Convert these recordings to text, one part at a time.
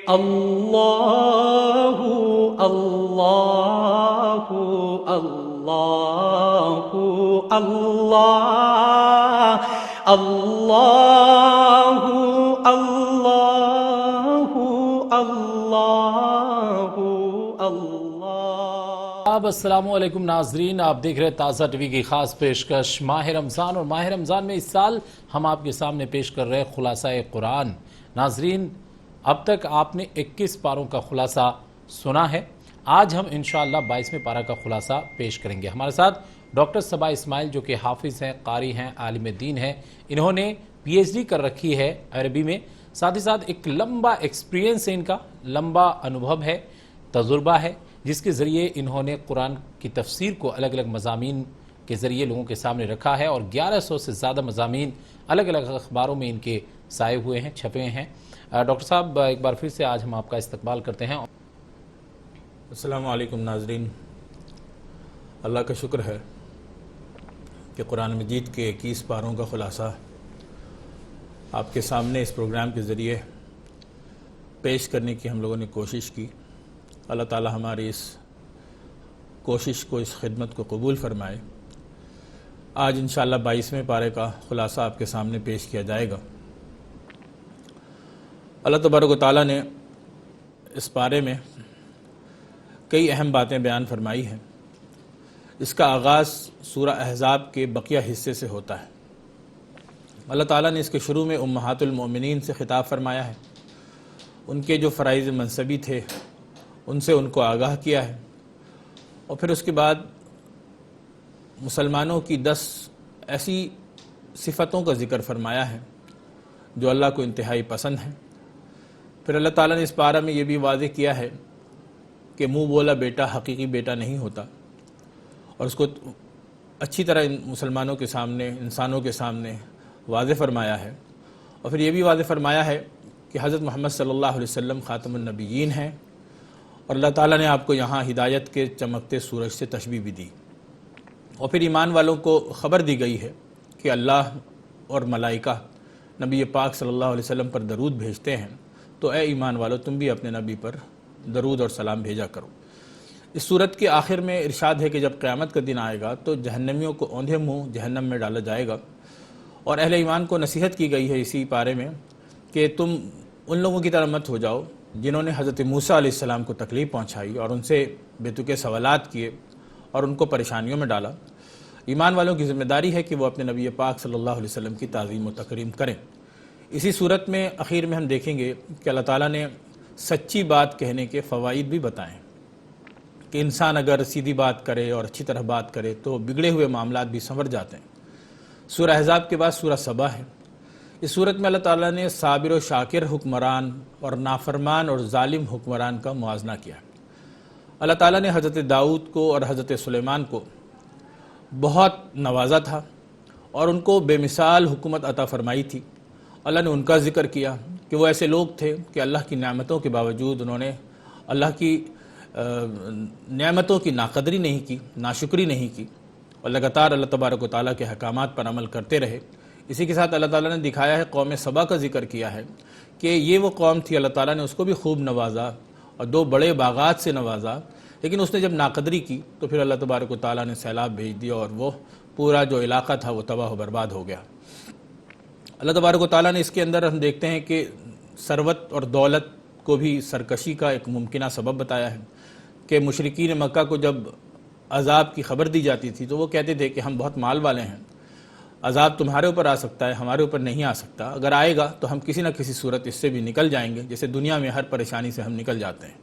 اللہ اللہ اللہ اللہ اللہ اللہ اللہ اللہ۔ السلام علیکم ناظرین، آپ دیکھ رہے تازہ ٹی وی کی خاص پیشکش ماہ رمضان، اور ماہ رمضان میں اس سال ہم آپ کے سامنے پیش کر رہے خلاصہ قرآن۔ ناظرین، اب تک آپ نے 21 پاروں کا خلاصہ سنا ہے، آج ہم انشاءاللہ 22ویں پارہ کا خلاصہ پیش کریں گے۔ ہمارے ساتھ ڈاکٹر صبا اسماعیل جو کہ حافظ ہیں، قاری ہیں، عالم دین ہیں، انہوں نے پی ایچ ڈی کر رکھی ہے عربی میں، ساتھ ہی ساتھ ایک لمبا ایکسپیرینس ہے، ان کا لمبا انوبھو ہے، تجربہ ہے، جس کے ذریعے انہوں نے قرآن کی تفسیر کو الگ الگ مضامین کے ذریعے لوگوں کے سامنے رکھا ہے، اور 1100 سے زیادہ مضامین الگ الگ اخباروں میں ان کے سائے ہوئے ہیں، چھپے ہیں۔ ڈاکٹر صاحب، ایک بار پھر سے آج ہم آپ کا استقبال کرتے ہیں۔ السلام علیکم ناظرین، اللہ کا شکر ہے کہ قرآن مجید کے 21 پاروں کا خلاصہ آپ کے سامنے اس پروگرام کے ذریعے پیش کرنے کی ہم لوگوں نے کوشش کی۔ اللہ تعالی ہماری اس کوشش کو، اس خدمت کو قبول فرمائے۔ آج انشاءاللہ 22ویں پارے کا خلاصہ آپ کے سامنے پیش کیا جائے گا۔ اللہ تبارک و تعالیٰ نے اس پارے میں کئی اہم باتیں بیان فرمائی ہیں۔ اس کا آغاز سورہ احزاب کے بقیہ حصے سے ہوتا ہے۔ اللہ تعالیٰ نے اس کے شروع میں امہات المؤمنین سے خطاب فرمایا ہے، ان کے جو فرائض منصبی تھے ان سے ان کو آگاہ کیا ہے، اور پھر اس کے بعد مسلمانوں کی 10 ایسی صفتوں کا ذکر فرمایا ہے جو اللہ کو انتہائی پسند ہیں۔ پھر اللہ تعالیٰ نے اس پارہ میں یہ بھی واضح کیا ہے کہ منہ بولا بیٹا حقیقی بیٹا نہیں ہوتا، اور اس کو اچھی طرح مسلمانوں کے سامنے، انسانوں کے سامنے واضح فرمایا ہے۔ اور پھر یہ بھی واضح فرمایا ہے کہ حضرت محمد صلی اللہ علیہ وسلم خاتم النبیین ہیں، اور اللہ تعالیٰ نے آپ کو یہاں ہدایت کے چمکتے سورج سے تشبیہ بھی دی۔ اور پھر ایمان والوں کو خبر دی گئی ہے کہ اللہ اور ملائکہ نبی پاک صلی اللہ علیہ وسلم پر درود بھیجتے ہیں، تو اے ایمان والو تم بھی اپنے نبی پر درود اور سلام بھیجا کرو۔ اس صورت کے آخر میں ارشاد ہے کہ جب قیامت کا دن آئے گا تو جہنمیوں کو اوندھے منہ جہنم میں ڈالا جائے گا، اور اہل ایمان کو نصیحت کی گئی ہے اسی پارے میں کہ تم ان لوگوں کی طرح مت ہو جاؤ جنہوں نے حضرت موسیٰ علیہ السلام کو تکلیف پہنچائی اور ان سے بے تکے سوالات کیے اور ان کو پریشانیوں میں ڈالا۔ ایمان والوں کی ذمہ داری ہے کہ وہ اپنے نبی پاک صلی اللہ علیہ وسلم کی تعظیم و تکریم کریں۔ اسی صورت میں اخیر میں ہم دیکھیں گے کہ اللہ تعالیٰ نے سچی بات کہنے کے فوائد بھی بتائیں کہ انسان اگر سیدھی بات کرے اور اچھی طرح بات کرے تو بگڑے ہوئے معاملات بھی سنور جاتے ہیں۔ سورہ احزاب کے بعد سورہ سبا ہے۔ اس صورت میں اللہ تعالیٰ نے صابر و شاکر حکمران اور نافرمان اور ظالم حکمران کا موازنہ کیا۔ اللہ تعالیٰ نے حضرت داؤد کو اور حضرت سلیمان کو بہت نوازا تھا اور ان کو بے مثال حکومت عطا فرمائی تھی۔ اللہ نے ان کا ذکر کیا کہ وہ ایسے لوگ تھے کہ اللہ کی نعمتوں کے باوجود انہوں نے اللہ کی نعمتوں کی ناقدری نہیں کی، ناشکری نہیں کی، اور لگاتار اللہ تبارک و تعالیٰ کے احکامات پر عمل کرتے رہے۔ اسی کے ساتھ اللہ تعالیٰ نے دکھایا ہے، قوم سبا کا ذکر کیا ہے کہ یہ وہ قوم تھی، اللہ تعالیٰ نے اس کو بھی خوب نوازا اور 2 بڑے باغات سے نوازا، لیکن اس نے جب ناقدری کی تو پھر اللہ تبارک و تعالیٰ نے سیلاب بھیج دیا اور وہ پورا جو علاقہ تھا وہ تباہ و برباد ہو گیا۔ اللہ تبارک و تعالیٰ نے اس کے اندر ہم دیکھتے ہیں کہ ثروت اور دولت کو بھی سرکشی کا ایک ممکنہ سبب بتایا ہے کہ مشرکین مکہ کو جب عذاب کی خبر دی جاتی تھی تو وہ کہتے تھے کہ ہم بہت مال والے ہیں، عذاب تمہارے اوپر آ سکتا ہے، ہمارے اوپر نہیں آ سکتا، اگر آئے گا تو ہم کسی نہ کسی صورت اس سے بھی نکل جائیں گے، جیسے دنیا میں ہر پریشانی سے ہم نکل جاتے ہیں۔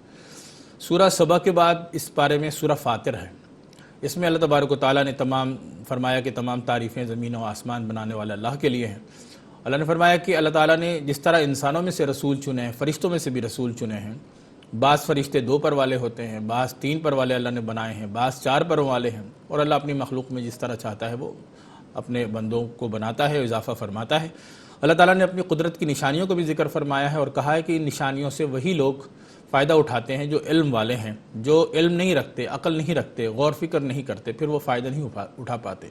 سورہ سبا کے بعد اس پارے میں سورہ فاطر ہے۔ اس میں اللہ تبارک و تعالیٰ نے فرمایا کہ تمام تعریفیں زمین و آسمان بنانے والے اللہ کے لیے ہیں۔ اللہ نے فرمایا کہ اللہ تعالیٰ نے جس طرح انسانوں میں سے رسول چنے ہیں، فرشتوں میں سے بھی رسول چنے ہیں۔ بعض فرشتے 2 پر والے ہوتے ہیں، بعض 3 پر والے اللہ نے بنائے ہیں، بعض 4 پروں والے ہیں، اور اللہ اپنی مخلوق میں جس طرح چاہتا ہے وہ اپنے بندوں کو بناتا ہے، اضافہ فرماتا ہے۔ اللہ تعالیٰ نے اپنی قدرت کی نشانیوں کو بھی ذکر فرمایا ہے اور کہا ہے کہ ان نشانیوں سے وہی لوگ فائدہ اٹھاتے ہیں جو علم والے ہیں، جو علم نہیں رکھتے، عقل نہیں رکھتے، غور فکر نہیں کرتے، پھر وہ فائدہ نہیں اٹھا پاتے۔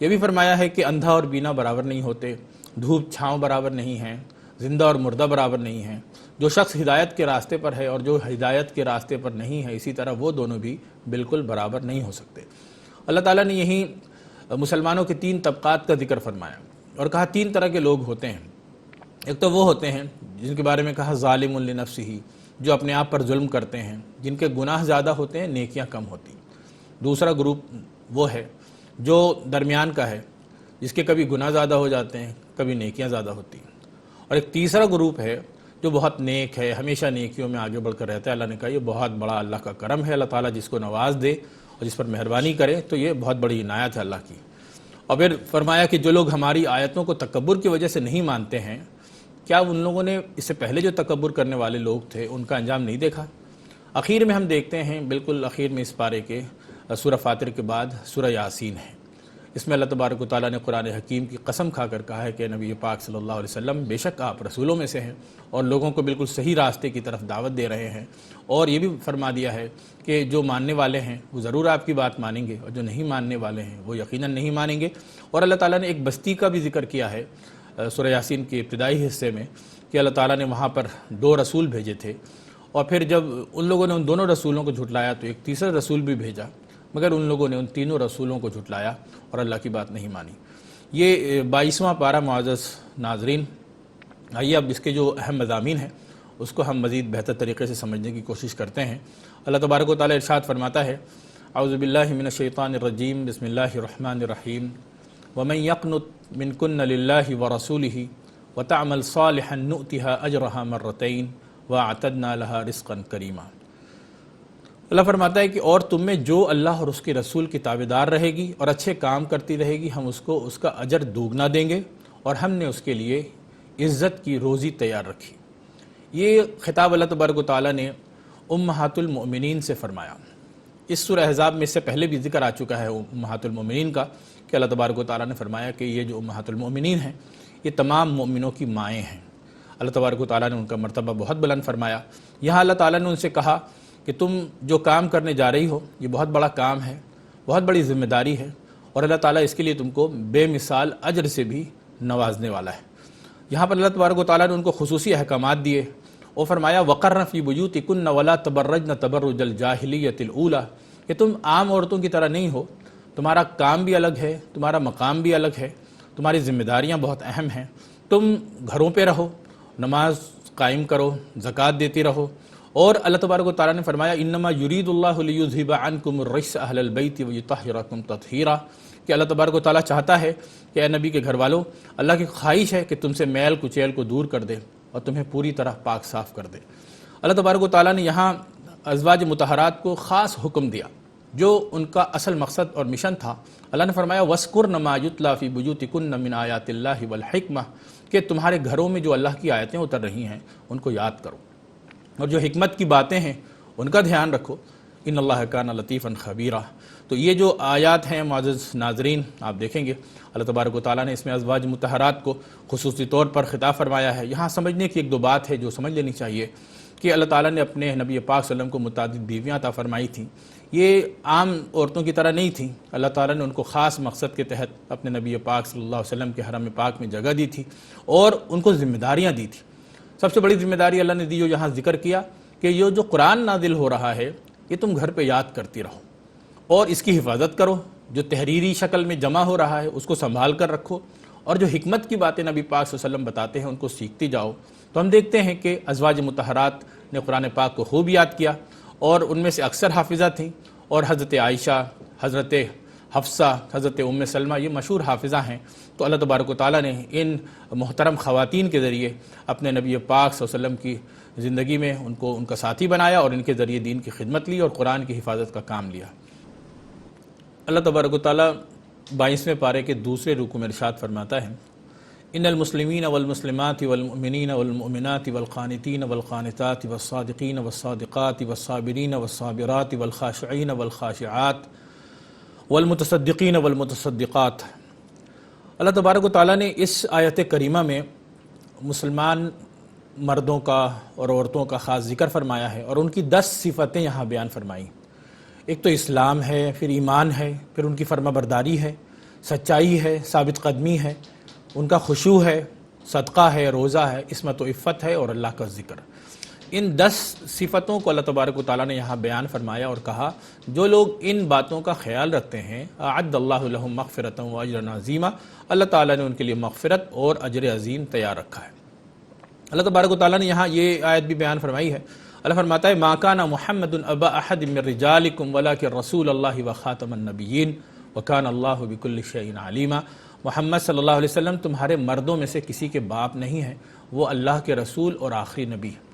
یہ بھی فرمایا ہے کہ اندھا اور بینا برابر نہیں ہوتے، دھوپ چھاؤں برابر نہیں ہیں، زندہ اور مردہ برابر نہیں ہیں، جو شخص ہدایت کے راستے پر ہے اور جو ہدایت کے راستے پر نہیں ہے، اسی طرح وہ دونوں بھی بالکل برابر نہیں ہو سکتے۔ اللہ تعالیٰ نے یہیں مسلمانوں کے 3 طبقات کا ذکر فرمایا اور کہا 3 طرح کے لوگ ہوتے ہیں۔ ایک تو وہ ہوتے ہیں جن کے بارے میں کہا ظالم لنفسہ، جو اپنے آپ پر ظلم کرتے ہیں، جن کے گناہ زیادہ ہوتے ہیں، نیکیاں کم ہوتی ہیں۔ دوسرا گروپ وہ ہے جو درمیان کا ہے، جس کے کبھی گناہ زیادہ ہو جاتے ہیں، کبھی نیکیاں زیادہ ہوتی ہیں۔ اور ایک تیسرا گروپ ہے جو بہت نیک ہے، ہمیشہ نیکیوں میں آگے بڑھ کر رہتا ہے۔ اللہ نے کہا یہ بہت بڑا اللہ کا کرم ہے، اللہ تعالیٰ جس کو نواز دے اور جس پر مہربانی کرے تو یہ بہت بڑی عنایت ہے اللہ کی۔ اور پھر فرمایا کہ جو لوگ ہماری آیتوں کو تکبر کی وجہ سے نہیں مانتے ہیں، کیا ان لوگوں نے اس سے پہلے جو تکبر کرنے والے لوگ تھے ان کا انجام نہیں دیکھا؟ اخیر میں ہم دیکھتے ہیں، بالکل اخیر میں اس پارے کے سورہ فاطر کے بعد سورہ یاسین ہے۔ اس میں اللہ تبارک و تعالیٰ نے قرآن حکیم کی قسم کھا کر کہا ہے کہ نبی پاک صلی اللہ علیہ وسلم بے شک آپ رسولوں میں سے ہیں اور لوگوں کو بالکل صحیح راستے کی طرف دعوت دے رہے ہیں، اور یہ بھی فرما دیا ہے کہ جو ماننے والے ہیں وہ ضرور آپ کی بات مانیں گے اور جو نہیں ماننے والے ہیں وہ یقیناً نہیں مانیں گے۔ اور اللہ تعالیٰ نے ایک بستی کا بھی ذکر کیا ہے سورہ یاسین کے ابتدائی حصے میں کہ اللہ تعالیٰ نے وہاں پر 2 رسول بھیجے تھے، اور پھر جب ان لوگوں نے ان دونوں رسولوں کو جھٹلایا تو ایک تیسرا رسول بھی بھیجا، مگر ان لوگوں نے ان تینوں رسولوں کو جھٹلایا اور اللہ کی بات نہیں مانی۔ یہ 22واں پارہ معزز ناظرین۔ آئیے اب اس کے جو اہم مضامین ہیں اس کو ہم مزید بہتر طریقے سے سمجھنے کی کوشش کرتے ہیں۔ اللہ تبارک و تعالیٰ ارشاد فرماتا ہے، اعوذ باللہ من الشیطان الرجیم، بسم اللہ الرحمن الرحیم، ومن یقنت منکن للہ ورسولہ وتعمل صالحا نؤتها اجرها مرتین واعتدنا لها رزقا کریما۔ اللہ فرماتا ہے کہ اور تم میں جو اللہ اور اس کے رسول کی تابعدار رہے گی اور اچھے کام کرتی رہے گی، ہم اس کو اس کا اجر دوگنا دیں گے، اور ہم نے اس کے لیے عزت کی روزی تیار رکھی۔ یہ خطاب اللہ تبارک و تعالیٰ نے امہات المؤمنین سے فرمایا۔ اس سورہ احزاب میں اس سے پہلے بھی ذکر آ چکا ہے امہات المؤمنین کا کہ اللہ تبارک و تعالیٰ نے فرمایا کہ یہ جو امہات المؤمنین ہیں یہ تمام مومنوں کی مائیں ہیں۔ اللہ تبارک و تعالیٰ نے ان کا مرتبہ بہت بلند فرمایا۔ یہاں اللہ تعالیٰ نے ان سے کہا کہ تم جو کام کرنے جا رہی ہو یہ بہت بڑا کام ہے، بہت بڑی ذمہ داری ہے، اور اللہ تعالیٰ اس کے لیے تم کو بے مثال اجر سے بھی نوازنے والا ہے۔ یہاں پر اللہ تبارک و تعالیٰ نے ان کو خصوصی احکامات دیے اور فرمایا وَقَرْنَ فِي بُيُوتِكُنَّ وَلَا تَبَرَّجْنَ تَبَرُّجَ الْجَاهِلِيَّةِ الْأُولَىٰ، کہ تم عام عورتوں کی طرح نہیں ہو، تمہارا کام بھی الگ ہے، تمہارا مقام بھی الگ ہے، تمہاری ذمہ داریاں بہت اہم ہیں۔ تم گھروں پہ رہو، نماز قائم کرو، زکوٰۃ دیتی رہو، اور اللہ تبارک و تعالیٰ نے فرمایا انما یرید اللہ لیذھب عنکم الرجس اہل البیت ویطہرکم تطہیرا، کہ اللہ تبارک و تعالیٰ چاہتا ہے کہ اے نبی کے گھر والوں، اللہ کی خواہش ہے کہ تم سے میل کچیل کو دور کر دے اور تمہیں پوری طرح پاک صاف کر دے۔ اللہ تبارک و تعالیٰ نے یہاں ازواج مطہرات کو خاص حکم دیا جو ان کا اصل مقصد اور مشن تھا۔ اللہ نے فرمایا وَاذْكُرْنَ مَا يُتْلَىٰ فِي بُيُوتِكُنَّ مِنْ آیَاتِ اللَّهِ وَالْحِکْمَةِ، کہ تمہارے گھروں میں جو اللہ کی آیتیں اتر رہی ہیں ان کو یاد کرو اور جو حکمت کی باتیں ہیں ان کا دھیان رکھو، ان اللہ کان لطیفا خبیرا۔ تو یہ جو آیات ہیں معزز ناظرین، آپ دیکھیں گے اللہ تبارک و تعالیٰ نے اس میں ازواج مطہرات کو خصوصی طور پر خطاب فرمایا ہے۔ یہاں سمجھنے کی 1-2 بات ہے جو سمجھ لینی چاہیے کہ اللہ تعالیٰ نے اپنے نبی پاک صلی اللہ علیہ وسلم کو متعدد بیویاں عطا فرمائی تھیں۔ یہ عام عورتوں کی طرح نہیں تھیں، اللہ تعالیٰ نے ان کو خاص مقصد کے تحت اپنے نبی پاک صلی اللہ علیہ وسلم کے حرم پاک میں جگہ دی تھی اور ان کو ذمہ داریاں دی تھی۔ سب سے بڑی ذمہ داری اللہ نے دی جو یہاں ذکر کیا کہ یہ جو قرآن نازل ہو رہا ہے یہ تم گھر پہ یاد کرتی رہو اور اس کی حفاظت کرو، جو تحریری شکل میں جمع ہو رہا ہے اس کو سنبھال کر رکھو، اور جو حکمت کی باتیں نبی پاک صلی اللہ علیہ وسلم بتاتے ہیں ان کو سیکھتی جاؤ۔ تو ہم دیکھتے ہیں کہ ازواج مطہرات نے قرآن پاک کو خوب یاد کیا، اور ان میں سے اکثر حافظہ تھیں، اور حضرت عائشہ، حضرت حفصہ، حضرت ام سلمہ یہ مشہور حافظہ ہیں۔ تو اللہ تبارک و تعالیٰ نے ان محترم خواتین کے ذریعے اپنے نبی پاک صلی اللہ علیہ وسلم کی زندگی میں ان کا ساتھی بنایا اور ان کے ذریعے دین کی خدمت لی اور قرآن کی حفاظت کا کام لیا۔ اللہ تبارک و تعالیٰ 22ویں پارے کے دوسرے رکوع میں ارشاد فرماتا ہے ان المسلمین والمسلمات والمؤمنین والمؤمنات والقانتین والقانتات والصادقین والصادقات والصابرین والصابرات والخاشعین والخاشعات والمتصدقین والمتصدقات۔ اللہ تبارک و تعالیٰ نے اس آیت کریمہ میں مسلمان مردوں کا اور عورتوں کا خاص ذکر فرمایا ہے اور ان کی 10 صفتیں یہاں بیان فرمائیں۔ ایک تو اسلام ہے، پھر ایمان ہے، پھر ان کی فرما برداری ہے، سچائی ہے، ثابت قدمی ہے، ان کا خشوع ہے، صدقہ ہے، روزہ ہے، عصمت و عفت ہے اور اللہ کا ذکر۔ ان 10 صفتوں کو اللہ تبارک و تعالیٰ نے یہاں بیان فرمایا اور کہا جو لوگ ان باتوں کا خیال رکھتے ہیں اعد اللہ لہم مغفرۃ و اجرا عظیما، اللہ تعالیٰ نے ان کے لیے مغفرت اور اجر عظیم تیار رکھا ہے۔ اللہ تبارک و تعالیٰ نے یہاں یہ آیت بھی بیان فرمائی ہے۔ اللہ فرماتا ہے ما کان محمد ابا احد من رجالکم ولکن رسول اللہ وخاتم النبیین وکان اللہ بکل شیء علیما۔ محمد صلی اللہ علیہ وسلم تمہارے مردوں میں سے کسی کے باپ نہیں ہیں، وہ اللہ کے رسول اور آخری نبی ہے۔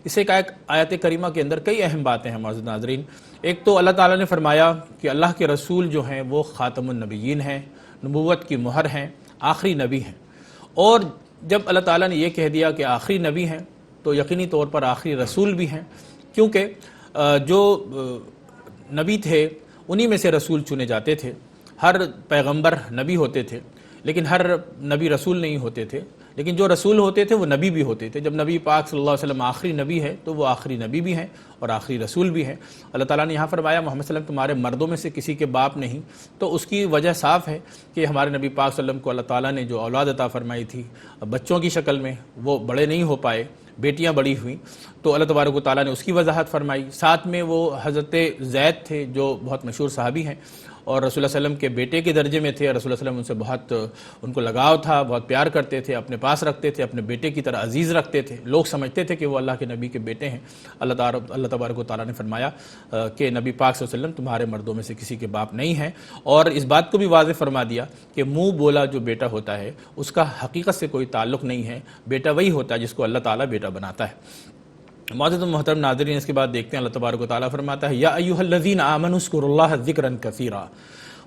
اس ایک آیت کریمہ کے اندر کئی اہم باتیں ہیں معزز ناظرین۔ ایک تو اللہ تعالیٰ نے فرمایا کہ اللہ کے رسول جو ہیں وہ خاتم النبیین ہیں، نبوت کی مہر ہیں، آخری نبی ہیں۔ اور جب اللہ تعالیٰ نے یہ کہہ دیا کہ آخری نبی ہیں تو یقینی طور پر آخری رسول بھی ہیں، کیونکہ جو نبی تھے انہی میں سے رسول چنے جاتے تھے۔ ہر پیغمبر نبی ہوتے تھے لیکن ہر نبی رسول نہیں ہوتے تھے، لیکن جو رسول ہوتے تھے وہ نبی بھی ہوتے تھے۔ جب نبی پاک صلی اللہ علیہ وسلم آخری نبی ہے تو وہ آخری نبی بھی ہیں اور آخری رسول بھی ہیں۔ اللہ تعالیٰ نے یہاں فرمایا محمد صلی اللہ علیہ وسلم تمہارے مردوں میں سے کسی کے باپ نہیں، تو اس کی وجہ صاف ہے کہ ہمارے نبی پاک صلی اللہ علیہ وسلم کو اللہ تعالیٰ نے جو اولاد عطا فرمائی تھی بچوں کی شکل میں، وہ بڑے نہیں ہو پائے، بیٹیاں بڑی ہوئیں، تو اللہ تبارک و تعالیٰ نے اس کی وضاحت فرمائی۔ ساتھ میں وہ حضرت زید تھے جو بہت مشہور صحابی ہیں اور رسول اللہ علیہ وسلم کے بیٹے کے درجے میں تھے۔ رسول اللہ علیہ وسلم ان سے بہت ان کو لگاؤ تھا، بہت پیار کرتے تھے، اپنے پاس رکھتے تھے، اپنے بیٹے کی طرح عزیز رکھتے تھے، لوگ سمجھتے تھے کہ وہ اللہ کے نبی کے بیٹے ہیں۔ اللہ تبارک و تعالیٰ نے فرمایا کہ نبی پاک صلی اللہ علیہ وسلم تمہارے مردوں میں سے کسی کے باپ نہیں ہیں، اور اس بات کو بھی واضح فرما دیا کہ منہ بولا جو بیٹا ہوتا ہے اس کا حقیقت سے کوئی تعلق نہیں ہے، بیٹا وہی ہوتا ہے جس کو اللہ تعالیٰ بیٹا بناتا ہے۔ معزز و محترم ناظرین، اس کے بعد دیکھتے ہیں اللہ تبارک و تعالیٰ فرماتا ہے یا ایھا الذین آمنوا اذکروا اللہ ذکرا کثیرا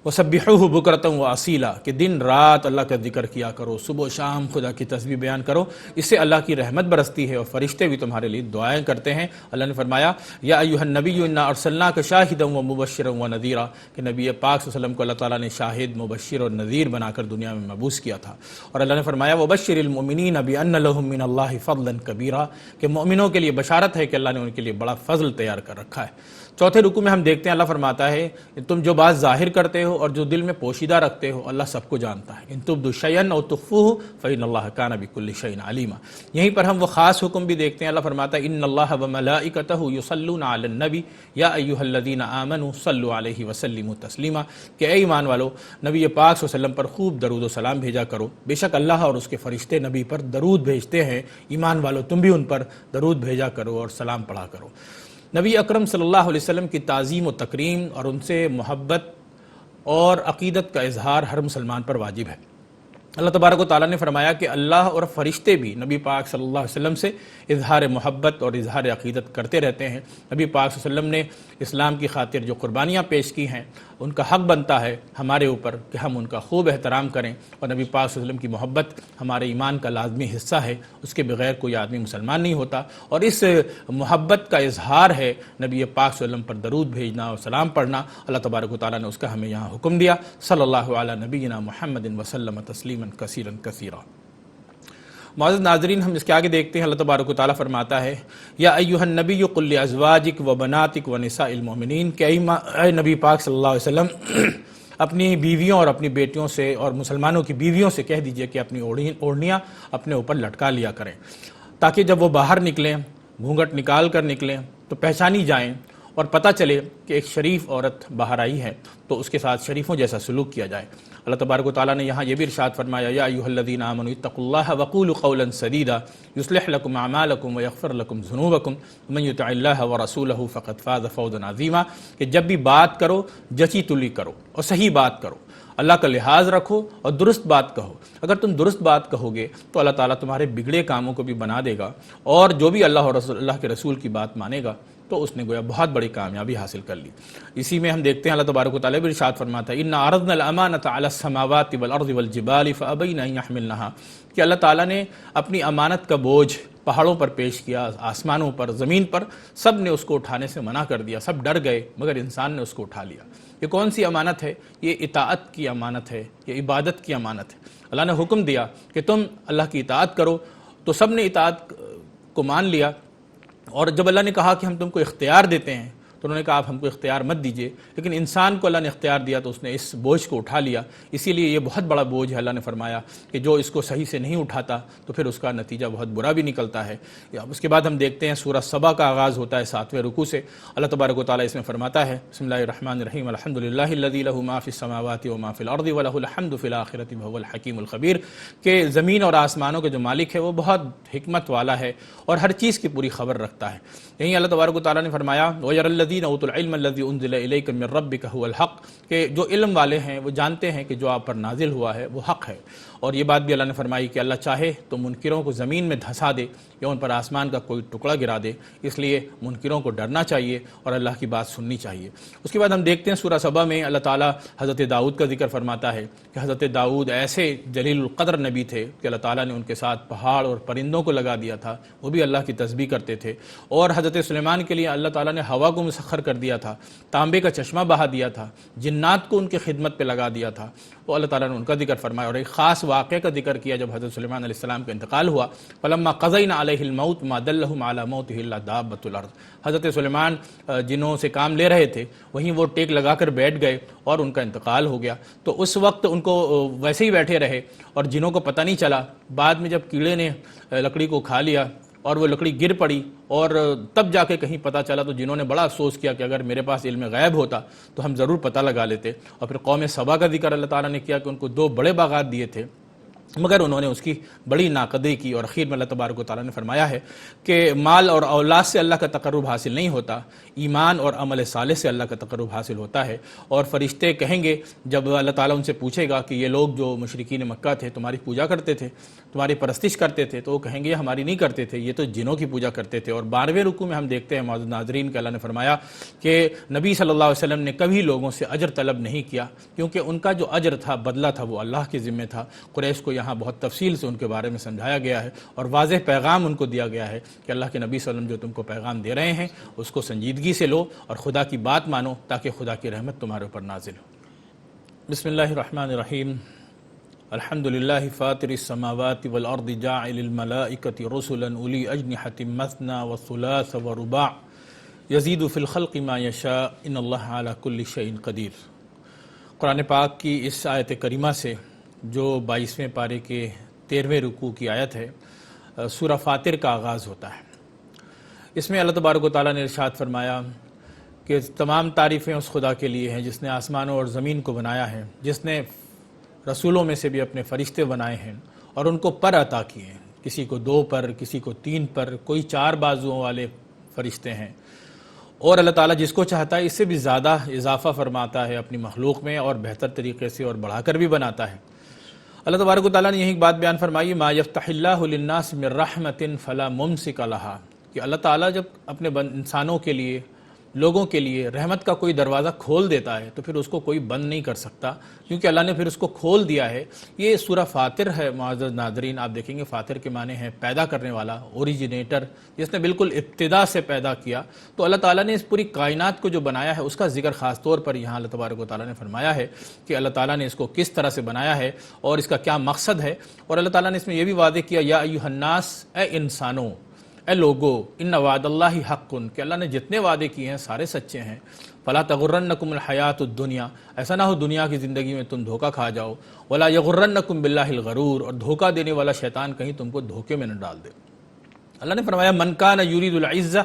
وسبحوہ بکرۃ واسیلا، کہ دن رات اللہ کا ذکر کیا کرو، صبح و شام خدا کی تسبیح بیان کرو، اس سے اللہ کی رحمت برستی ہے اور فرشتے بھی تمہارے لیے دعائیں کرتے ہیں۔ اللہ نے فرمایا یا ایھا النبی انا ارسلناک شاہدا ومبشرا ونذیرا، کہ نبی پاک صلی اللہ علیہ وسلم کو اللہ تعالیٰ نے شاہد، مبشر اور نذیر بنا کر دنیا میں مبعوث کیا تھا۔ اور اللہ نے فرمایا وبشر المؤمنین بان لهم من اللہ فضلا کبیرا، کہ مومنوں کے لیے بشارت ہے کہ اللہ نے ان کے لیے بڑا فضل تیار کر رکھا ہے۔ چوتھے رکوع میں ہم دیکھتے ہیں اللہ فرماتا ہے کہ تم جو بات ظاہر کرتے ہو اور جو دل میں پوشیدہ رکھتے ہو اللہ سب کو جانتا ہے۔ ان تبدوا شیئا او تخفوہ فإن اللہ کان بکل شیء علیما۔ یہیں پر ہم وہ خاص حکم بھی دیکھتے ہیں، اللہ فرماتا ہے ان اللہ وملائکتہ یصلون علی النبی یا ایھا الذین آمنوا صلوا علیہ وسلموا تسلیما، کہ اے ایمان والو نبی پاک صلی اللہ علیہ وسلم پر خوب درود و سلام بھیجا کرو، بے شک اللہ اور اس کے فرشتے نبی پر درود بھیجتے ہیں، ایمان والو تم بھی ان پر درود بھیجا کرو اور سلام پڑھا کرو۔ نبی اکرم صلی اللہ علیہ وسلم کی تعظیم و تکریم اور ان سے محبت اور عقیدت کا اظہار ہر مسلمان پر واجب ہے۔ اللہ تبارک و تعالیٰ نے فرمایا کہ اللہ اور فرشتے بھی نبی پاک صلی اللہ علیہ وسلم سے اظہار محبت اور اظہار عقیدت کرتے رہتے ہیں۔ نبی پاک صلی اللہ علیہ وسلم نے اسلام کی خاطر جو قربانیاں پیش کی ہیں ان کا حق بنتا ہے ہمارے اوپر کہ ہم ان کا خوب احترام کریں، اور نبی پاک صلی اللہ علیہ وسلم کی محبت ہمارے ایمان کا لازمی حصہ ہے، اس کے بغیر کوئی آدمی مسلمان نہیں ہوتا، اور اس محبت کا اظہار ہے نبی پاک صلی اللہ علیہ وسلم پر درود بھیجنا اور سلام پڑھنا۔ اللہ تبارک و تعالیٰ نے اس کا ہمیں یہاں حکم دیا۔ صلی اللہ علی نبینا محمد وسلم تسلیما کثیرا کثیرا۔ معزز ناظرین، ہم اس کے آگے دیکھتے ہیں اللہ تبارک و تعالیٰ فرماتا ہے یا ایھا النبی قل لازواجک وبناتک ونساء المؤمنین، کہ اے نبی پاک صلی اللہ علیہ وسلم اپنی بیویوں اور اپنی بیٹیوں سے اور مسلمانوں کی بیویوں سے کہہ دیجئے کہ اپنی اوڑھنیاں اپنے اوپر لٹکا لیا کریں، تاکہ جب وہ باہر نکلیں، گھونگھٹ نکال کر نکلیں تو پہچانی جائیں اور پتہ چلے کہ ایک شریف عورت باہر آئی ہے تو اس کے ساتھ شریفوں جیسا سلوک کیا جائے۔ اللہ تبارک و تعالیٰ نے یہاں یہ بھی ارشاد فرمایا یا ایھا الذین آمنوا اتقوا اللہ وقولوا قولا سدیدا یصلح لکم اعمالکم ویغفر لکم ذنوبکم ومن یطع اللہ ورسولہ فقد فاز فوزا عظیما، کہ جب بھی بات کرو جچی تلی کرو اور صحیح بات کرو، اللہ کا لحاظ رکھو اور درست بات کہو۔ اگر تم درست بات کہو گے تو اللہ تعالیٰ تمہارے بگڑے کاموں کو بھی بنا دے گا، اور جو بھی اللہ کے رسول کی بات مانے گا تو اس نے گویا بہت بڑی کامیابی حاصل کر لی۔ اسی میں ہم دیکھتے ہیں اللہ تبارک و تعالیٰ بھی ارشاد فرماتا ہے انا عرضنا الامانۃ علی السماوات والارض والجبال فابین ان یحملنها، کہ اللہ تعالیٰ نے اپنی امانت کا بوجھ پہاڑوں پر پیش کیا، آسمانوں پر، زمین پر، سب نے اس کو اٹھانے سے منع کر دیا، سب ڈر گئے مگر انسان نے اس کو اٹھا لیا۔ یہ کون سی امانت ہے؟ یہ اطاعت کی امانت ہے، یہ عبادت کی امانت ہے۔ اللہ نے حکم دیا کہ تم اللہ کی اطاعت کرو تو سب نے اطاعت کو مان لیا، اور جب اللہ نے کہا کہ ہم تم کو اختیار دیتے ہیں تو انہوں نے کہا آپ ہم کو اختیار مت دیجیے، لیکن انسان کو اللہ نے اختیار دیا تو اس نے اس بوجھ کو اٹھا لیا، اسی لیے یہ بہت بڑا بوجھ ہے۔ اللہ نے فرمایا کہ جو اس کو صحیح سے نہیں اٹھاتا تو پھر اس کا نتیجہ بہت برا بھی نکلتا ہے۔ اس کے بعد ہم دیکھتے ہیں سورہ سبا کا آغاز ہوتا ہے 7ویں رکوع سے۔ اللہ تبارک و تعالیٰ اس میں فرماتا ہے بسم اللہ الرحمن الرحیم الحمدللہ الذی لہ ما فی السماوات و ما فی الارض ولہ الحمد فی الآخرۃ وہو الحکیم الخبیر، کہ زمین اور آسمانوں کے جو مالک ہے وہ بہت حکمت والا ہے اور ہر چیز کی پوری خبر رکھتا ہے۔ یہیں اللہ تبارک و تعالیٰ نے فرمایا وَيَرَى الَّذِينَ أُوتُوا الْعِلْمَ الَّذِي أُنزِلَ إِلَيْكَ مِن رَبِّكَ هُوَ الْحَقُّ، کہ جو علم والے ہیں وہ جانتے ہیں کہ جو آپ پر نازل ہوا ہے وہ حق ہے۔ اور یہ بات بھی اللہ نے فرمائی کہ اللہ چاہے تو منکروں کو زمین میں دھسا دے یا ان پر آسمان کا کوئی ٹکڑا گرا دے، اس لیے منکروں کو ڈرنا چاہیے اور اللہ کی بات سننی چاہیے۔ اس کے بعد ہم دیکھتے ہیں سورہ سبا میں اللہ تعالیٰ حضرت داؤد کا ذکر فرماتا ہے کہ حضرت داؤد ایسے جلیل القدر نبی تھے کہ اللہ تعالیٰ نے ان کے ساتھ پہاڑ اور پرندوں کو لگا دیا تھا، وہ بھی اللہ کی تسبیح کرتے تھے۔ اور حضرت سلیمان کے لیے اللہ تعالیٰ نے ہوا کو مسخر کر دیا تھا، تانبے کا چشمہ بہا دیا تھا، جنات کو ان کی خدمت پہ لگا دیا تھا، وہ اللہ تعالیٰ نے ان کا ذکر فرمایا۔ اور ایک خاص واقعے کا ذکر کیا جب حضرت سلیمان علیہ السلام کا انتقال ہوا، فلما قضینا علیہ الموت ما دلہم علی موتہ الا دابۃ الارض، حضرت سلیمان جنوں سے کام لے رہے تھے وہیں وہ ٹیک لگا کر بیٹھ گئے اور ان کا انتقال ہو گیا۔ تو اس وقت ان کو ویسے ہی بیٹھے رہے اور جنوں کو پتہ نہیں چلا، بعد میں جب کیڑے نے لکڑی کو کھا لیا اور وہ لکڑی گر پڑی اور تب جا کے کہیں پتہ چلا، تو جنہوں نے بڑا افسوس کیا کہ اگر میرے پاس علم غیب ہوتا تو ہم ضرور پتہ لگا لیتے۔ اور پھر قوم سبا کا ذکر اللہ تعالیٰ نے کیا کہ ان کو 2 بڑے باغات دیے تھے مگر انہوں نے اس کی بڑی ناقدری کی، اور اخیر میں اللہ تبارک و تعالیٰ نے فرمایا ہے کہ مال اور اولاد سے اللہ کا تقرب حاصل نہیں ہوتا، ایمان اور عمل صالح سے اللہ کا تقرب حاصل ہوتا ہے۔ اور فرشتے کہیں گے جب اللہ تعالیٰ ان سے پوچھے گا کہ یہ لوگ جو مشرکین مکہ تھے تمہاری پوجا کرتے تھے، تمہاری پرستش کرتے تھے، تو وہ کہیں گے یہ ہماری نہیں کرتے تھے، یہ تو جنوں کی پوجا کرتے تھے۔ اور 12ویں رکوع میں ہم دیکھتے ہیں معزز ناظرین کہ اللہ نے فرمایا کہ نبی صلی اللہ علیہ وسلم نے کبھی لوگوں سے اجر طلب نہیں کیا، کیونکہ ان کا جو اجر تھا، بدلہ تھا، وہ اللہ کے ذمہ تھا۔ قریش کو یہاں بہت تفصیل سے ان کے بارے میں سمجھایا گیا ہے اور واضح پیغام ان کو دیا گیا ہے کہ اللہ کے نبی صلی اللہ علیہ وسلم جو تم کو پیغام دے رہے ہیں اس کو سنجیدگی سے لو اور خدا کی بات مانو تاکہ خدا کی رحمت تمہارے اوپر نازل ہو۔ بسم اللہ الرحمن الرحیم الحمدللہ فاطر السماوات والارض جاعل الملائکۃ رسلا اولی اجنحۃ مثنی وثلاث ورباع یزید فی الخلق ما یشاء ان اللہ علی کل شیء قدیر۔ قرآن پاک کی اس آیت کریمہ سے جو 22ویں پارے کے 13ویں رکوع کی آیت ہے، سورہ فاطر کا آغاز ہوتا ہے۔ اس میں اللہ تبارک و تعالیٰ نے ارشاد فرمایا کہ تمام تعریفیں اس خدا کے لیے ہیں جس نے آسمانوں اور زمین کو بنایا ہے، جس نے رسولوں میں سے بھی اپنے فرشتے بنائے ہیں اور ان کو پر عطا کیے ہیں، کسی کو 2 پر، کسی کو 3 پر، کوئی 4 بازوؤں والے فرشتے ہیں۔ اور اللہ تعالیٰ جس کو چاہتا ہے اس سے بھی زیادہ اضافہ فرماتا ہے اپنی مخلوق میں اور بہتر طریقے سے اور بڑھا کر بھی بناتا ہے۔ اللہ تبارک و تعالیٰ نے یہی بات بیان فرمائی ما یفتح اللہ للناس من رحمت فلا ممسک لہا، کہ اللہ تعالیٰ جب اپنے انسانوں کے لیے، لوگوں کے لیے رحمت کا کوئی دروازہ کھول دیتا ہے تو پھر اس کو کوئی بند نہیں کر سکتا، کیونکہ اللہ نے پھر اس کو کھول دیا ہے۔ یہ سورہ فاطر ہے معزز ناظرین، آپ دیکھیں گے فاطر کے معنی ہے پیدا کرنے والا، اوریجنیٹر، جس نے بالکل ابتدا سے پیدا کیا۔ تو اللہ تعالیٰ نے اس پوری کائنات کو جو بنایا ہے اس کا ذکر خاص طور پر یہاں اللہ تبارک و تعالیٰ نے فرمایا ہے کہ اللہ تعالیٰ نے اس کو کس طرح سے بنایا ہے اور اس کا کیا مقصد ہے۔ اور اللہ تعالیٰ نے اس میں یہ بھی واضح کیا یا ایھا الناس، اے انسانوں، اے لوگو، ان وعد اللہ حق، کہ اللہ نے جتنے وعدے کیے ہیں سارے سچے ہیں۔ فلا تغرنکم الحیات الدنیا، ایسا نہ ہو دنیا کی زندگی میں تم دھوکہ کھا جاؤ، ولا یغرنکم باللہ الغرور، اور دھوکہ دینے والا شیطان کہیں تم کو دھوکے میں نہ ڈال دے۔ اللہ نے فرمایا من کان یرید العزہ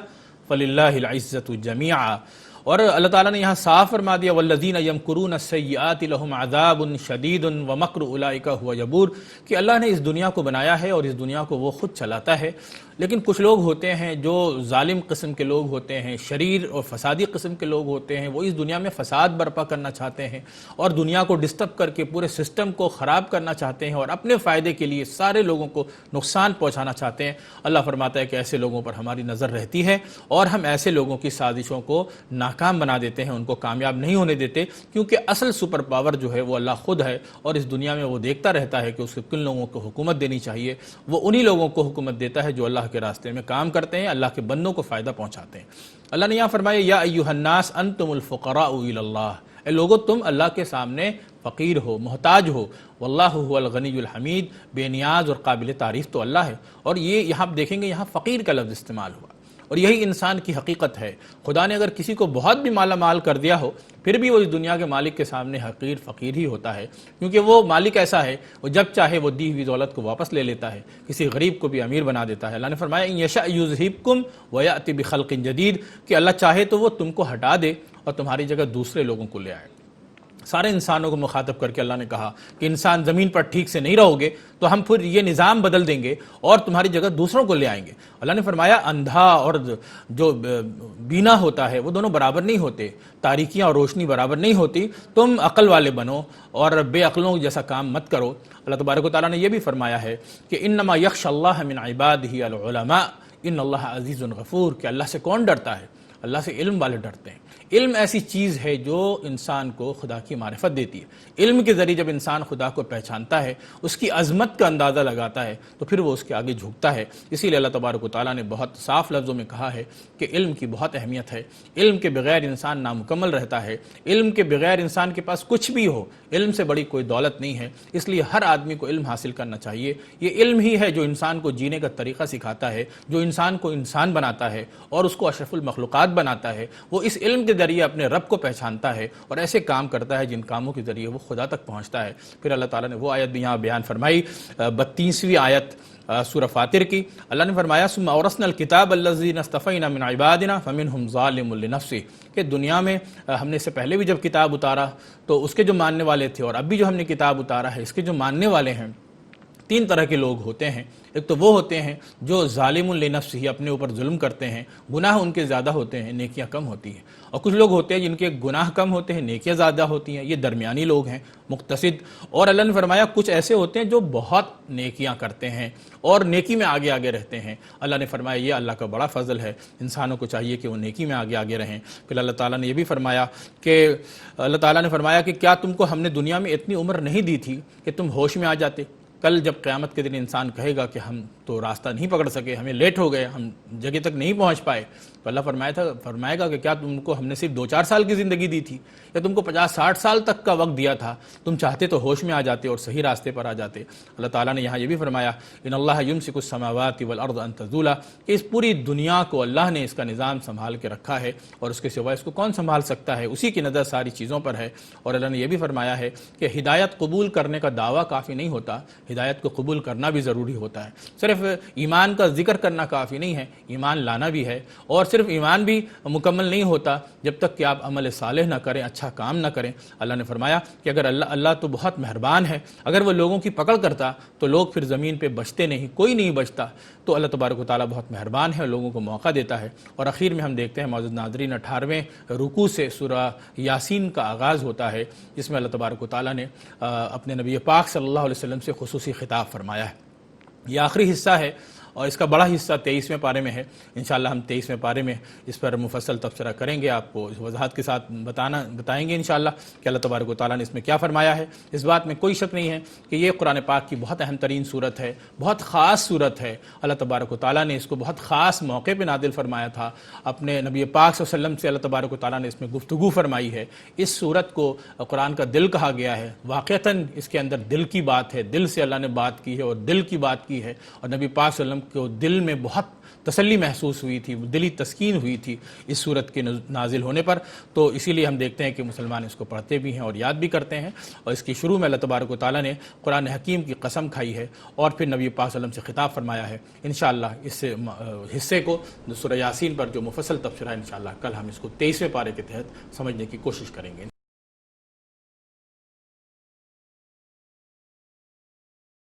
فللہ العزۃ جمیعا، اور اللہ تعالیٰ نے یہاں صاف فرما دیا والذین یمکرون السیئات لہم عذاب شدید ومکر اولئک ھو یبور، کہ اللہ نے اس دنیا کو بنایا ہے اور اس دنیا کو وہ خود چلاتا ہے، لیکن کچھ لوگ ہوتے ہیں جو ظالم قسم کے لوگ ہوتے ہیں، شریر اور فسادی قسم کے لوگ ہوتے ہیں، وہ اس دنیا میں فساد برپا کرنا چاہتے ہیں اور دنیا کو ڈسٹرب کر کے پورے سسٹم کو خراب کرنا چاہتے ہیں اور اپنے فائدے کے لیے سارے لوگوں کو نقصان پہنچانا چاہتے ہیں۔ اللہ فرماتا ہے کہ ایسے لوگوں پر ہماری نظر رہتی ہے اور ہم ایسے لوگوں کی سازشوں کو ناکام بنا دیتے ہیں، ان کو کامیاب نہیں ہونے دیتے، کیونکہ اصل سپر پاور جو ہے وہ اللہ خود ہے، اور اس دنیا میں وہ دیکھتا رہتا ہے کہ اس کو کن لوگوں کو حکومت دینی چاہیے۔ وہ انہی لوگوں کو حکومت دیتا ہے جو اللہ کے راستے میں کام کرتے ہیں، اللہ کے بندوں کو فائدہ پہنچاتے ہیں۔ اللہ نے یہاں فرمایا یا ایھا الناس انتم الفقراء الی اللہ، اے لوگو تم اللہ کے سامنے فقیر ہو، محتاج ہو، واللہ هو الغنی الحمید، بے نیاز اور قابل تعریف تو اللہ ہے۔ اور یہ یہاں دیکھیں گے یہاں فقیر کا لفظ استعمال ہوا، اور یہی انسان کی حقیقت ہے۔ خدا نے اگر کسی کو بہت بھی مالا مال کر دیا ہو پھر بھی وہ اس دنیا کے مالک کے سامنے حقیر فقیر ہی ہوتا ہے، کیونکہ وہ مالک ایسا ہے وہ جب چاہے وہ دی ہوئی دولت کو واپس لے لیتا ہے، کسی غریب کو بھی امیر بنا دیتا ہے۔ اللہ نے فرمایا ان یشاء یذہبکم ویأتی بخلق جدید، کہ اللہ چاہے تو وہ تم کو ہٹا دے اور تمہاری جگہ دوسرے لوگوں کو لے آئے۔ سارے انسانوں کو مخاطب کر کے اللہ نے کہا کہ انسان زمین پر ٹھیک سے نہیں رہو گے تو ہم پھر یہ نظام بدل دیں گے اور تمہاری جگہ دوسروں کو لے آئیں گے۔ اللہ نے فرمایا اندھا اور جو بینا ہوتا ہے وہ دونوں برابر نہیں ہوتے، تاریکیاں اور روشنی برابر نہیں ہوتی، تم عقل والے بنو اور بے عقلوں جیسا کام مت کرو۔ اللہ تبارک و تعالیٰ نے یہ بھی فرمایا ہے کہ انما یخشی اللہ من عبادہ العلماء ان اللہ عزیز غفور، کہ اللہ سے کون ڈرتا ہے؟ اللہ سے علم والے ڈرتے ہیں۔ علم ایسی چیز ہے جو انسان کو خدا کی معرفت دیتی ہے۔ علم کے ذریعے جب انسان خدا کو پہچانتا ہے، اس کی عظمت کا اندازہ لگاتا ہے تو پھر وہ اس کے آگے جھکتا ہے۔ اسی لیے اللہ تبارک و تعالیٰ نے بہت صاف لفظوں میں کہا ہے کہ علم کی بہت اہمیت ہے، علم کے بغیر انسان نامکمل رہتا ہے، علم کے بغیر انسان کے پاس کچھ بھی ہو، علم سے بڑی کوئی دولت نہیں ہے۔ اس لیے ہر آدمی کو علم حاصل کرنا چاہیے۔ یہ علم ہی ہے جو انسان کو جینے کا طریقہ سکھاتا ہے، جو انسان کو انسان بناتا ہے اور اس کو اشرف المخلوقات بناتا ہے۔ وہ اس علم کے ذریعے اپنے رب کو پہچانتا ہے اور ایسے کام کرتا ہے جن کاموں کے ذریعے وہ خدا تک پہنچتا ہے۔ پھر اللہ تعالیٰ نے وہ آیت بھی یہاں بیان فرمائی، 32ویں آیت سورہ فاطر کی۔ اللہ نے فرمایا ثم اورثنا الکتاب الذین اصطفینا من عبادنا فمنهم ظالم لنفسہ، کہ دنیا میں ہم نے اس سے پہلے بھی جب کتاب اتارا تو اس کے جو ماننے والے تھے اور اب بھی جو ہم نے کتاب اتارا ہے اس کے جو ماننے والے ہیں، 3 طرح کے لوگ ہوتے ہیں۔ ایک تو وہ ہوتے ہیں جو ظالم لنفسہ ہی اپنے اوپر ظلم کرتے ہیں، گناہ ان کے زیادہ ہوتے ہیں، نیکیاں کم ہوتی ہیں، اور کچھ لوگ ہوتے ہیں جن کے گناہ کم ہوتے ہیں، نیکیاں زیادہ ہوتی ہیں، یہ درمیانی لوگ ہیں، مقتصد۔ اور اللہ نے فرمایا کچھ ایسے ہوتے ہیں جو بہت نیکیاں کرتے ہیں اور نیکی میں آگے آگے رہتے ہیں۔ اللہ نے فرمایا یہ اللہ کا بڑا فضل ہے، انسانوں کو چاہیے کہ وہ نیکی میں آگے آگے رہیں۔ پھر اللہ تعالیٰ نے یہ بھی فرمایا کہ کیا تم کو ہم نے دنیا میں اتنی عمر نہیں دی تھی کہ تم ہوش میں آ جاتے؟ کل جب قیامت کے دن انسان کہے گا کہ ہم تو راستہ نہیں پکڑ سکے، ہمیں لیٹ ہو گئے، ہم جگہ تک نہیں پہنچ پائے، تو اللہ فرمائے گا کہ کیا تم کو ہم نے صرف 2-4 سال کی زندگی دی تھی یا تم کو 50-60 سال تک کا وقت دیا تھا؟ تم چاہتے تو ہوش میں آ جاتے اور صحیح راستے پر آ جاتے۔ اللہ تعالیٰ نے یہاں یہ بھی فرمایا ان اللہ یمسک السماوات والارض ان تزولا، کہ اس پوری دنیا کو اللہ نے اس کا نظام سنبھال کے رکھا ہے اور اس کے سوا اس کو کون سنبھال سکتا ہے، اسی کی نظر ساری چیزوں پر ہے۔ اور اللہ نے یہ بھی فرمایا ہے کہ ہدایت قبول کرنے کا دعویٰ کافی نہیں ہوتا، ہدایت کو قبول کرنا بھی ضروری ہوتا ہے۔ صرف ایمان کا ذکر کرنا کافی نہیں ہے، ایمان لانا بھی ہے، اور صرف ایمان بھی مکمل نہیں ہوتا جب تک کہ آپ عمل صالح نہ کریں، اچھا کام نہ کریں۔ اللہ نے فرمایا کہ اگر اللہ تو بہت مہربان ہے، اگر وہ لوگوں کی پکڑ کرتا تو لوگ پھر زمین پہ بچتے نہیں، کوئی نہیں بچتا۔ تو اللہ تبارک و تعالیٰ بہت مہربان ہے اور لوگوں کو موقع دیتا ہے۔ اور اخیر میں ہم دیکھتے ہیں معزز ناظرین 18ویں رکوع سے سورہ یاسین کا آغاز ہوتا ہے، جس میں اللہ تبارک و تعالیٰ نے اپنے نبی پاک صلی اللہ علیہ وسلم سے خصوصی خطاب فرمایا ہے۔ یہ آخری حصہ ہے اور اس کا بڑا حصہ 23ویں پارے میں ہے۔ انشاءاللہ ہم 23ویں پارے میں اس پر مفصل تبصرہ کریں گے، آپ کو وضاحت کے ساتھ بتائیں گے انشاءاللہ کہ اللہ تبارک و تعالیٰ نے اس میں کیا فرمایا ہے۔ اس بات میں کوئی شک نہیں ہے کہ یہ قرآن پاک کی بہت اہم ترین صورت ہے، بہت خاص صورت ہے۔ اللہ تبارک و تعالیٰ نے اس کو بہت خاص موقع پہ نازل فرمایا تھا، اپنے نبی پاک صلی اللہ علیہ وسلم سے اللہ تبارک و تعالیٰ نے اس میں گفتگو فرمائی ہے۔ اس صورت کو قرآن کا دل کہا گیا ہے، واقعتاً اس کے اندر دل کی بات ہے، دل سے اللہ نے بات کی ہے اور دل کی بات کی ہے، اور نبی پاک صلی اللہ علیہ وسلم کو دل میں بہت تسلی محسوس ہوئی تھی، دلی تسکین ہوئی تھی اس صورت کے نازل ہونے پر۔ تو اسی لیے ہم دیکھتے ہیں کہ مسلمان اس کو پڑھتے بھی ہیں اور یاد بھی کرتے ہیں، اور اس کی شروع میں اللہ تبارک و تعالیٰ نے قرآن حکیم کی قسم کھائی ہے اور پھر نبی پاک صلی اللہ علیہ وسلم سے خطاب فرمایا ہے۔ انشاءاللہ اس حصے کو سورہ یاسین پر جو مفصل تبصرہ ہے، انشاءاللہ کل ہم اس کو 23ویں پارے کے تحت سمجھنے کی کوشش کریں گے۔